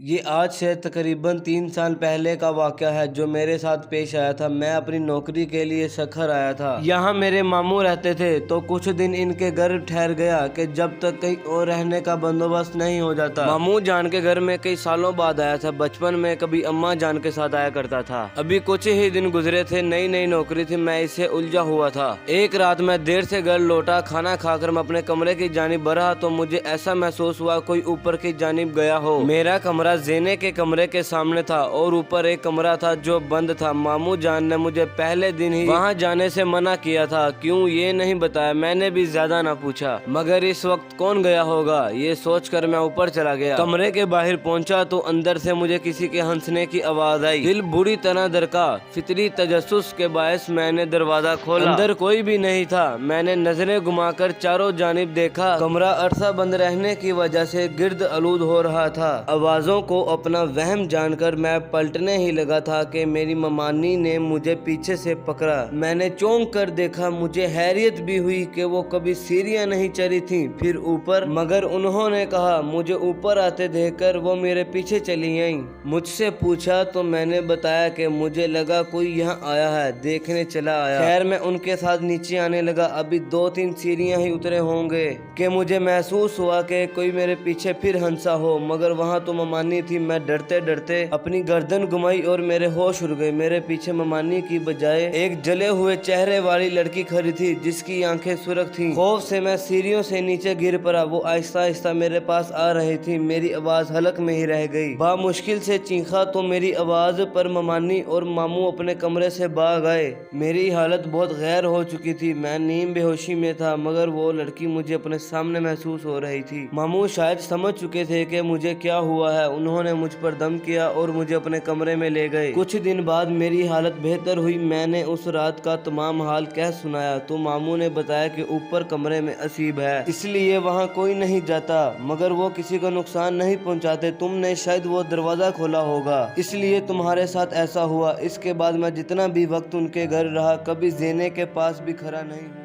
یہ آج سے تقریباً 3 سال پہلے کا واقعہ ہے جو میرے ساتھ پیش آیا تھا۔ میں اپنی نوکری کے لیے سکھر آیا تھا۔ یہاں میرے ماموں رہتے تھے تو کچھ دن ان کے گھر ٹھہر گیا کہ جب تک کہیں اور رہنے کا بندوبست نہیں ہو جاتا۔ ماموں جان کے گھر میں کئی سالوں بعد آیا تھا۔ بچپن میں کبھی اماں جان کے ساتھ آیا کرتا تھا۔ ابھی کچھ ہی دن گزرے تھے، نئی نئی نوکری تھی، میں اسے الجھا ہوا تھا۔ ایک رات میں دیر سے گھر لوٹا، کھانا کھا کر میں اپنے کمرے کی جانب بڑھا تو مجھے ایسا محسوس ہوا کوئی اوپر کی جانب گیا ہو۔ میرا کمرہ زینے کے کمرے کے سامنے تھا اور اوپر ایک کمرہ تھا جو بند تھا۔ ماموں جان نے مجھے پہلے دن ہی وہاں جانے سے منع کیا تھا، کیوں یہ نہیں بتایا۔ میں نے بھی زیادہ نہ پوچھا، مگر اس وقت کون گیا ہوگا یہ سوچ کر میں اوپر چلا گیا۔ کمرے کے باہر پہنچا تو اندر سے مجھے کسی کے ہنسنے کی آواز آئی۔ دل بری طرح دھڑکا۔ فطری تجسس کے باعث میں نے دروازہ کھولا، اندر کوئی بھی نہیں تھا۔ میں نے نظریں گھما کر چاروں جانب دیکھا، کمرہ عرصہ بند رہنے کی وجہ سے گرد آلود ہو رہا تھا۔ آوازوں کو اپنا وہم جان کر میں پلٹنے ہی لگا تھا کہ میری ممانی نے مجھے پیچھے سے پکڑا۔ میں نے چونک کر دیکھا، مجھے حیرت بھی ہوئی کہ وہ کبھی سیڑھیاں نہیں چڑھی تھیں، پھر اوپر، مگر انہوں نے کہا مجھے اوپر آتے دیکھ کر وہ میرے پیچھے چلی آئیں۔ مجھ سے پوچھا تو میں نے بتایا کہ مجھے لگا کوئی یہاں آیا ہے، دیکھنے چلا آیا۔ خیر میں ان کے ساتھ نیچے آنے لگا، ابھی 2-3 سیڑھیاں ہی اترے ہوں گے کہ مجھے محسوس ہوا کہ کوئی میرے پیچھے پھر ہنسا ہو، مگر وہاں تو ممانی تھی۔ میں ڈرتے ڈرتے اپنی گردن گھمائی اور میرے ہوش اڑ گئے۔ میرے پیچھے ممانی کی بجائے ایک جلے ہوئے چہرے والی لڑکی کھڑی تھی جس کی آنکھیں سرخ تھیں۔ خوف سے میں سیڑھیوں سے نیچے گر پڑا۔ وہ آہستہ آہستہ میرے پاس آ رہی تھی، میری آواز حلق میں ہی رہ گئی۔ بامشکل سے چیخا تو میری آواز پر ممانی اور ماموں اپنے کمرے سے بھاگ آئے۔ میری حالت بہت غیر ہو چکی تھی، میں نیم بے ہوشی میں تھا، مگر وہ لڑکی مجھے اپنے سامنے محسوس ہو رہی تھی۔ ماموں شاید سمجھ چکے تھے کہ مجھے کیا ہوا ہے، انہوں نے مجھ پر دم کیا اور مجھے اپنے کمرے میں لے گئے۔ کچھ دن بعد میری حالت بہتر ہوئی، میں نے اس رات کا تمام حال کہہ سنایا تو ماموں نے بتایا کہ اوپر کمرے میں اسیب ہے، اس لیے وہاں کوئی نہیں جاتا، مگر وہ کسی کو نقصان نہیں پہنچاتے، تم نے شاید وہ دروازہ کھولا ہوگا اس لیے تمہارے ساتھ ایسا ہوا۔ اس کے بعد میں جتنا بھی وقت ان کے گھر رہا کبھی زینے کے پاس بھی کھڑا نہیں ہوا۔